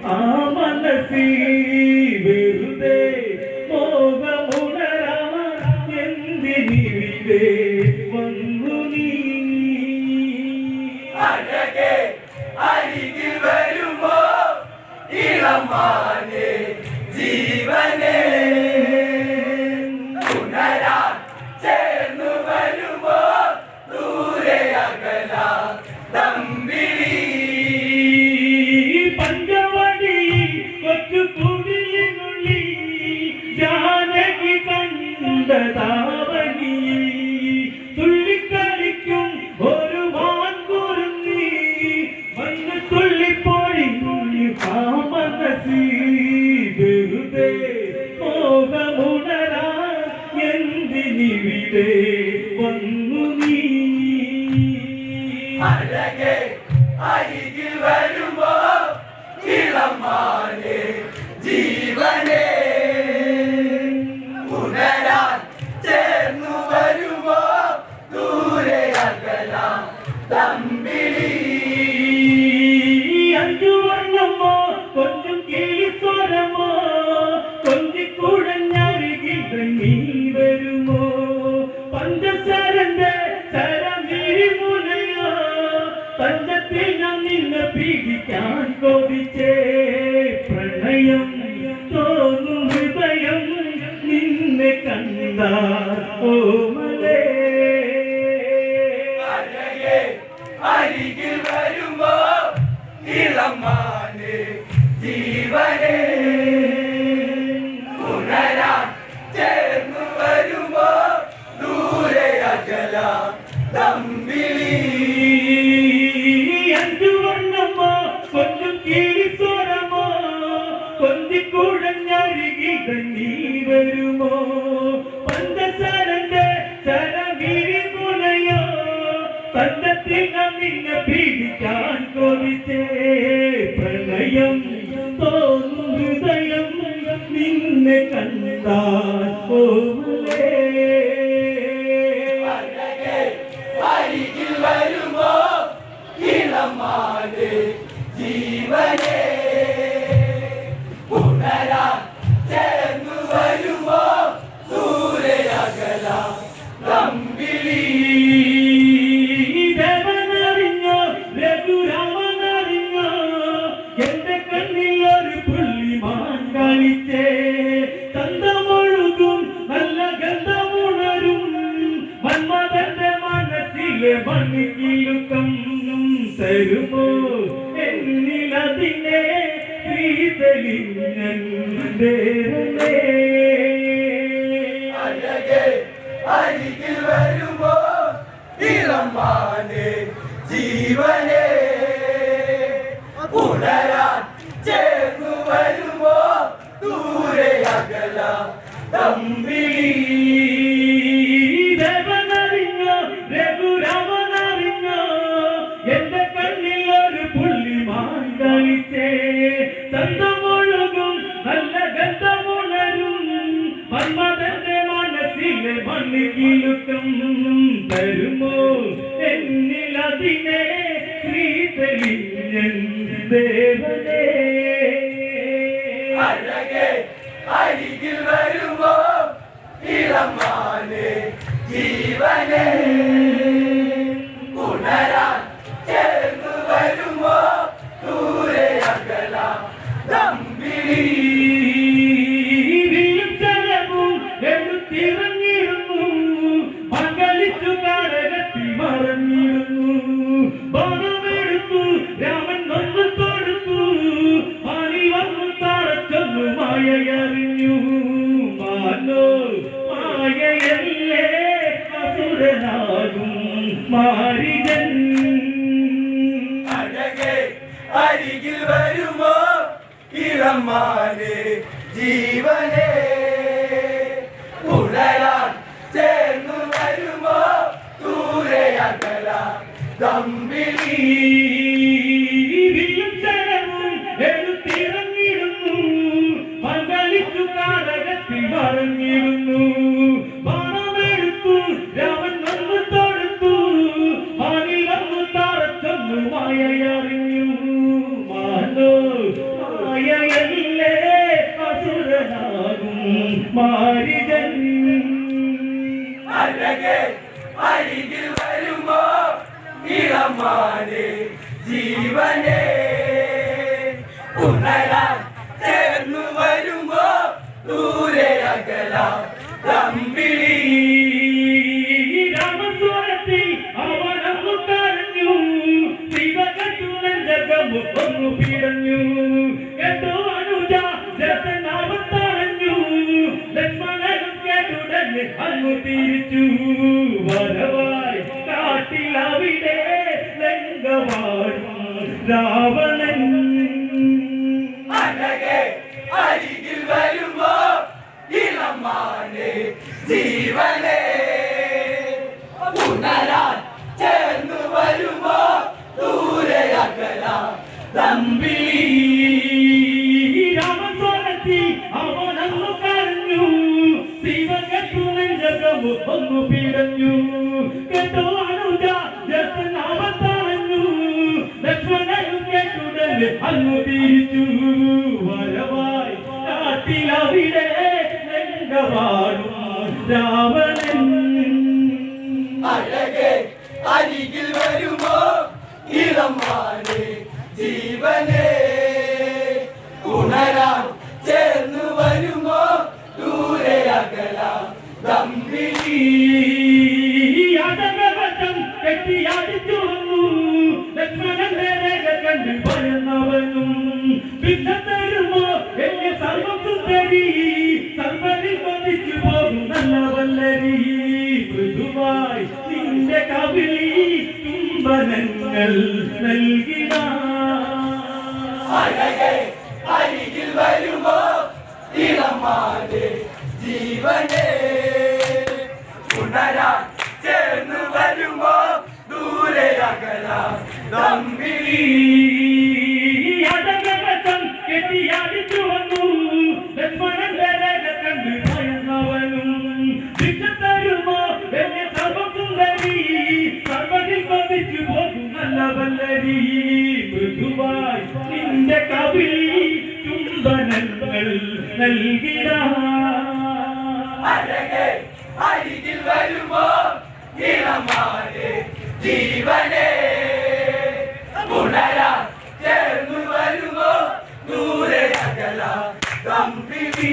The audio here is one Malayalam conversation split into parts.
ആ മനസ്സി വെറുതെ മോഹമുണരാ എന്തിനിവിടെ വന്നു നീ അഴകെ അരികിൽ വരുമോ ഇളമാനെ ജീവനെ ഉണരാൻ ചേർന്നു വരുമോ ദൂരെ അകല തമ്പിളി പഞ്ചവടി കൊച്ചു കുടിലിനുള്ളിൽ ജാനകി കണ്ടതാവനി തുള്ളിക്കളിക്കും ഒരു വാൻകുരുങ്ങി മണ്ണ് തുള്ളിപ്പോഴി ആ മനസ്സി വെറുതെ മോഹമുണരാ എന്തിനിവിടെ വന്നു നീ അഴകെ അരികിൽ വരുമോ ഇളമാനെ ജീവനെ ഉണരാൻ ചേർന്നു വരുമോ ദൂരെ അകല തമ്പിളി അഞ്ചു വർണ്ണമോ കൊഞ്ചും കിളിസ്വരമോ കൊഞ്ചിക്കുഴഞ്ഞരികിൽ നീ വരുമോ പഞ്ചസാരന്റെ സരമിഴിമുനയോ പഞ്ചത്തിൽ ഞാൻ നിന്നെ പിടിക്കാൻ കൊതിച്ചേ പ്രണയം തോന്നും ഹൃദയം നിന്നെ കണ്ട ഓമലേ അഴകെ അരികിൽ വരുമോ ഇളമാനെ ജീവനെ ഉണരാൻ ചേർന്നു വരുമോ ദൂരെ അകല തമ്പിളി അഞ്ചു വർണ്ണമോ കൊഞ്ചും കിളിസ്വരമോ കൊഞ്ചിക്കുഴഞ്ഞരികിൽ നീ വരുമോ പഞ്ചസാരന്റെ സരവിരിമുനയോ തഞ്ചത്തിൽ നാം നിന്നെ പിടിക്കാൻ കൊതിച്ചേ പ്രണയം തോന്നും ഹൃദയം നിന്നെ കണ്ടാൽ ഓമലേ അഴകെ അരികിൽ വരുമോ ഇളമാനെ ജീവനെ ഉണരാൻ ചേർന്നു വരുമോ ദൂരെ അകല തമ്പിളി ദേവനറിഞ്ഞോ രഘുരാമനറിഞ്ഞോ എന്റെ കണ്ണിൽ ഒരു പുള്ളിമാൻ കളിച്ചേ തന്തമൊഴുകും നല്ല ഗന്ധമുണരും മന്മഥന്റെ മനസ്സിലെ മണിക്കിലുക്കം തരുമോ എന്നിലതിനെ ശ്രീതലിങ്ങൻ അഴകെ അരികിൽ വരുമോ ഇളമാനെ ജീവനെ ഉണരാൻ ചേർന്നു വരുമോ ദൂരെ അകല തമ്പിളി ദേവനറിഞ്ഞോ രഘുരാമനറിഞ്ഞോ എന്റെ കണ്ണിൽ ഒരു പുള്ളിമാൻ കളിച്ചേ തന്തമൊഴുകും നല്ല ഗന്ധമുണരും മന്മഥന്റെ മനസ്സിലെ മണ്ണിക്കിലുക്കം തരുമോ എന്നിലതിനെ ശ്രീതലിഞ്ഞൻ ദേവനേ അഴകെ അരികിൽ വരുമോ ഇളമാനെ ജീവനെ ഉണരാൻ ചേർന്നു വരുമോ ദൂരെ അകല തമ്പിളി എടുത്തിറങ്ങിയിരുന്നു മംഗളിച്ചു കാരകത്തിൽ മറഞ്ഞിരുന്നു ബോധമെടുത്തു രാമൻ നൊന്നു തൊടുത്തു മാറി വന്നു തറച്ചൊന്നു മായയറിഞ്ഞു മാനോ മായയല്ലേ അസുരനാകും മാരികൻ അഴകെ അരികിൽ വരുമോ ഇളമാനെ ജീവനെ ഉണരാൻ ചേർന്നു വരുമോ ദൂരെ അകല തമ്പിളി എടുത്തിറങ്ങിയിരുന്നു മംഗളിച്ചു കാരകത്തിൽ മറഞ്ഞിരുന്നു ബാണമെടുത്തു രാമൻ വന്നു തൊടുത്തു മാറി വന്നു തറച്ചൊന്നു മായയറിഞ്ഞു മാനോ അഴകേ അരികിൽ വരുമോ ഇളമാനെ ജീവനെ ഉണരാൻ ചേർന്നു വരുമോ ദൂരെ അകലാം തമ്പിളി രാമസ്വരത്തിൽ അവനൊന്നു കരഞ്ഞു ശിവകട്ടുനൻ ജഗമൊന്നു പിടഞ്ഞു കേട്ടോ അനുജ ജഗന്നാമത്തണഞ്ഞു ലക്ഷ്മണനും കേട്ടുടനെ അങ്ങു തിരിച്ചു വരവായി കാട്ടിലവിടെ ലങ്കവാടും രാവണൻ അഴകേ അരികിൽ വരുമോ ഇളമാനെ ജീവനെ ഉണരാൻ ചേർന്നു വരുമോ ദൂരെ അകലാം തമ്പിളി രാമസ്വരത്തിൽ അവനൊന്നു കരഞ്ഞു ശിവകട്ടുനൻ ജഗമൊന്നു പിടഞ്ഞു കേട്ടോ അനുജ ജഗന്നാമത്തണഞ്ഞു ലക്ഷ്മണനും കേട്ടുടനെ അങ്ങു തിരിച്ചു വരവായി കാട്ടിലവിടെ ലങ്കവാടും രാവണൻ അഴകേ അരികിൽ വരുമോ ഇളമാനെ ജീവനെ ഉണരാൻ ചേർന്നു വരുമോ ദൂരെ അകലാം തമ്പിളി യാതകവശം കെട്ടിയാടിച്ചു വന്നു ലക്ഷ്മണന്റെ രേഖ കണ്ട് ഭയന്നവനും ഭിക്ഷ തരുമോ എന്നെ സർവം സുന്ദരി സർവരിൽ കൊതിച്ചു പോകും നല്ല വല്ലരി മൃദുവായി നിന്റെ കവിളി ചുംബനങ്ങൾ നൽകിട അഴകേ അരികിൽ വരുമോ ഇളമാനെ ജീവനെ ഉണരാൻ ചേർന്നു വരുമോ ദൂരെ അകലാം തമ്പിളി യാതകവശം കെട്ടിയാടിച്ചു വന്നു ലക്ഷ്മണന്റെ രേഖ കണ്ട് ഭയന്നവനും ഭിക്ഷ തരുമോ എന്നെ സർവം സുന്ദരി സർവരിൽ കൊതിച്ചു പോകും നല്ല വല്ലരി മൃദുവായി നിന്റെ കവിളി ചുംബനങ്ങൾ നൽകിട അഴകേ അരികിൽ വരുമോ ഇളമാനെ ജീവനെ ഉണരാൻ ചേർന്നു വരുമോ ദൂരെ അകലാം തമ്പിളി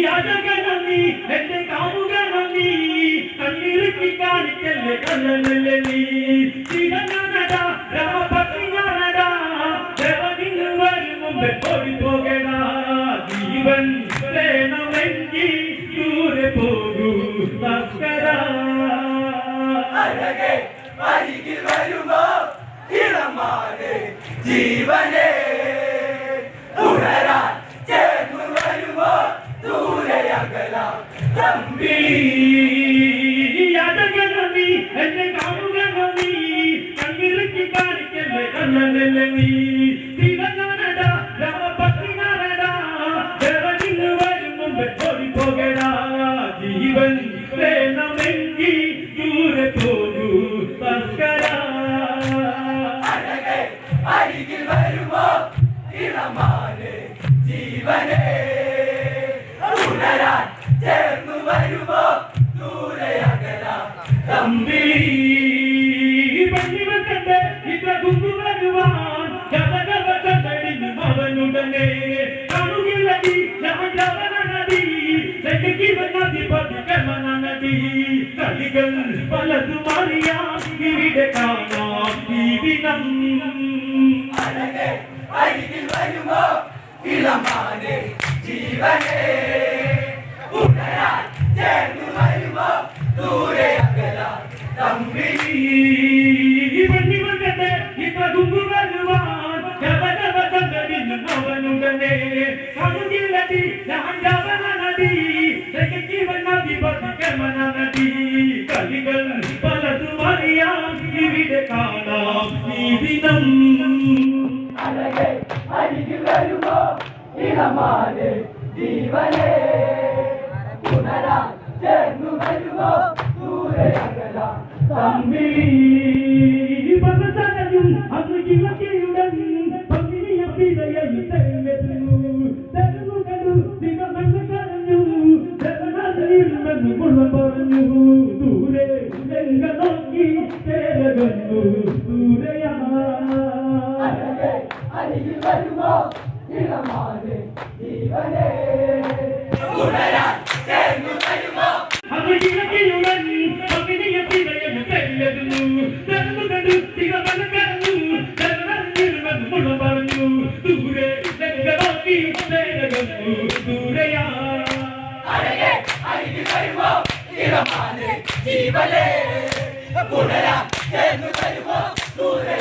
യാതകനീ എന്റെ കാമുകനീ കണ്ണിറുക്കി കാണിക്കല്ലേ കണ്ണനല്ലേ നീ ശിവനാനടാ രാമപത്നി ഞാനടാ ദേവനിന്ന് വരും മുമ്പേ ഓടി പോകടാ ജീവൻ വേണമെങ്കിൽ ദൂരെ പോകൂ തസ്കര അഴകേ അരികിൽ വരുമോ ഇളമാനെ ജീവനെ ഉണരാൻ ചേർന്നു വരുമോ ദൂരെ അകലാം തമ്പിളി യാതകനീ എന്റെ കാമുകനീ കണ്ണിറുക്കി കാണിക്കല്ലേ കണ്ണനല്ലേ നീ ശിവനാനടാ രാമപത്നി ഞാനടാ ദേവനിന്ന് വരും മുമ്പേ ഓടി പോകടാ ജീവൻ വേണമെങ്കിൽ ദൂരെ പോകൂ തസ്കര അഴകേ അരികിൽ വരുമോ ഇളമാനെ ജീവനെ ഉണരാൻ ചേർന്നു വരുമോ ദൂരെ അകലാം തമ്പിളി പള്ളിവെക്കട്ടെ ഇത്ര കുമ്പുവരുവാൻ ജപകവചടിഞ്ഞു അവനുടനെ കാണുകില്ലടി ഞാൻ ജവനടി ലങ്കി വന്നതി പതികമനടി കളികൾ പലതും അറിയാം ഇവിടെ കാണാം ഈ ദിനം അഴകേ അരികിൽ വരുമോ ഇളമാനെ ജീവനെ ഉണരാൻ ചേർന്നു വരുമോ ദൂരെ അകലാം തമ്പിളി പള്ളിവെക്കട്ടെ ഇത്ര കുമ്പുവരുവാൻ ജപകവചടിഞ്ഞു അവനുടനെ കാണുകില്ലടി ഞാൻ ജവനടി ലങ്കി വന്നതി പതികമനടി കളികൾ പലതും അറിയാം ഇവിടെ കാണാം ഈ ദിനം അഴകേ അരികിൽ വരുമോ ഇളമാനെ ജീവനെ ഉണരാൻ ചേർന്നു വരുമോ ദൂരെ അകലാം തമ്പിളി പകസനയും അന്ന് കിളക്കിയുടൻ പങ്കിനിയ പിഴയിൽ തെരഞ്ഞെടുന്നു തെരഞ്ഞു കണ്ടു ദിവമെന്ന് കരഞ്ഞു ദേവനാഥനിൽ മെന്നു കൊള്ള പറഞ്ഞു അരികിൽ വരുമോ ഇളമാനെ ജീവനെ ഉണരാൻ ചേർന്നു വരുമോ ജീവനെ പുണരാൻ ചേർന്നു വരുമോ ദൂരെ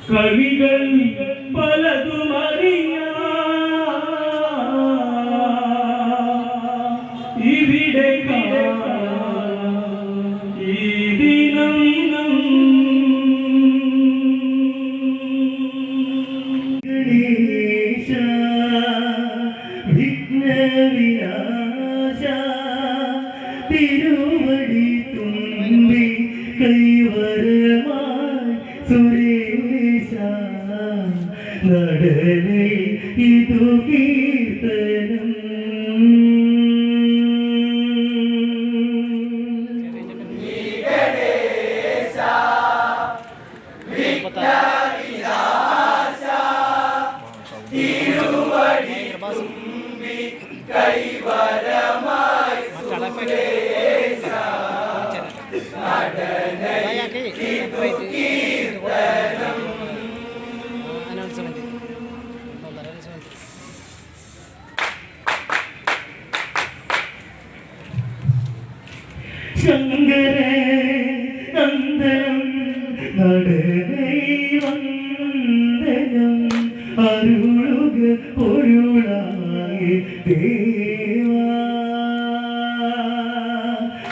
കവികൾ പലതുമറിയ ഇവിടെ ഈ ദിനം ഗണേശ വിഘ്നവിനാശ തിരുവടി തുമ്പി കൈവരമായി സുരേശ നടനെ ഇതു കീർത്തനം ശങ്കര നന്ദനം നടനൈ വന്ദനം അരുളുക പൊരുളായി ദേവാ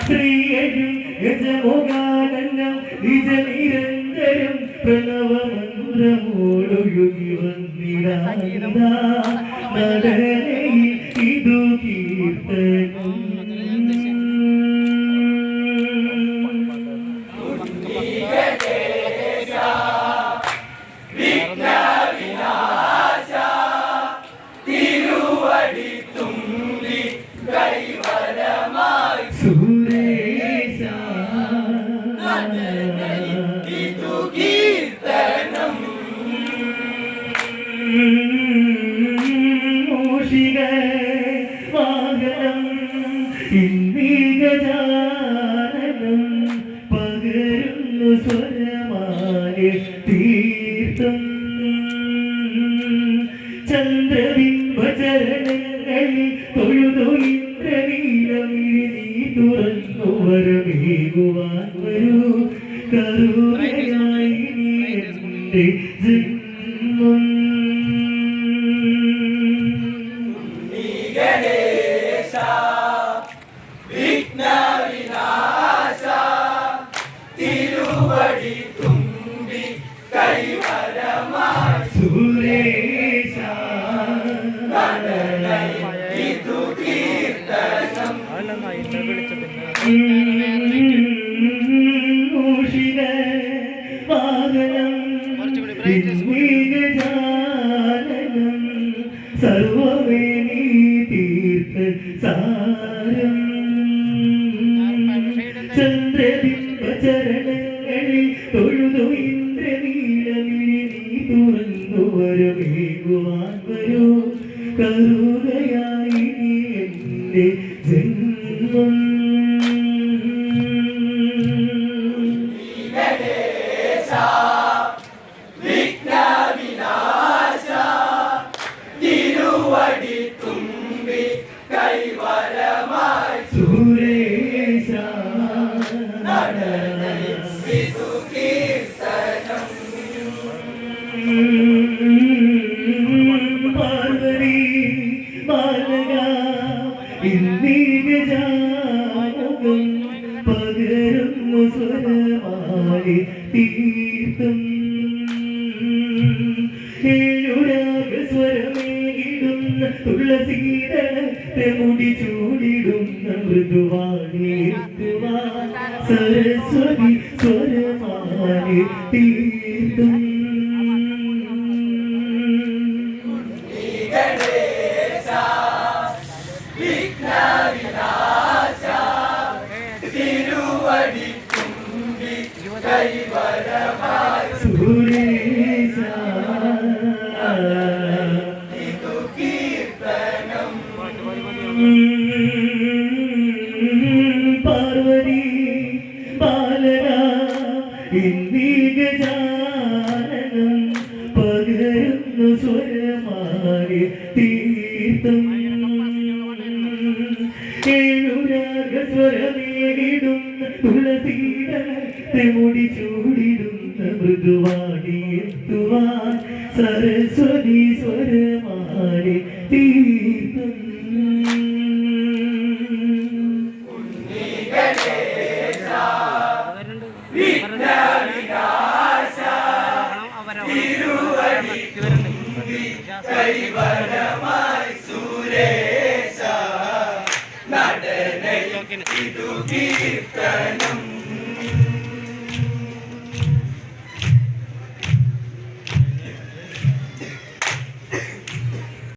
ശ്രീയനും ഗജമുഖാനന്ദം നിജനിരന്തരം പ്രണവമന്ത്രമോടുയുഗി വന്നിടാ നടനൈ ഇതു കീർത്തനം ഗജാനനം പകരുന്നു സ്വരമാലെ തീർത്ഥം ചന്ദ്രബിംബചരണങ്ങളിൽ തൊഴുതു ഇന്ദ്രനീലമിഴി നീ തുറന്നു വരമേകുവാൻ വരൂ കരുണയായി നീ എന്റെ ജന്മം സർവമേ നീ തീർത്ഥ സാരം ചന്ദ്രബിംബചരണങ്ങളിൽ തൊഴുതു ഇന്ദ്രനീലമിഴി നീ തുറന്നു വരമേകുവാൻ വരൂ കരുണയായി നീ എന്റെ ജന്മം പാർവതി ബാലക ഇന്ദിരജാനകം പകരുന്നു സ്വരമാലി തീർത്ഥം ഏഴുരാഗസ്വരമേകിടുന്ന തുളസീതളത്തെ മുടി ചൂടിടുന്ന മൃദുവാണിയെത്തുവാ സരസ്വതി സ്വരമാലി തീർത്ഥം ഗണേശ വിഘ്ന വിനാശ തിരുവടി തുമ്പി കൈവരമായി സുരേശ ഇതു കീർത്തനം പാർവതി ബാലന ഇന്ദിഗജാനനം പകരുന്നു സ്വരമാരി തീർത്ഥം ഏഴുരാഗസ്വരമേകിടുന്ന തുളസീതത്തെ മുടി ചൂടിടുന്ന മൃദുവാടിയെത്തുവാൻ സരസ്വതി സ്വരമാരി തീർത്ഥം ഗണേശ വിഘ്ന വിനാശ തിരുവടി തുമ്പി കൈവരമായി സുരേശ നടനയിൽ ഇതു കീർത്തനം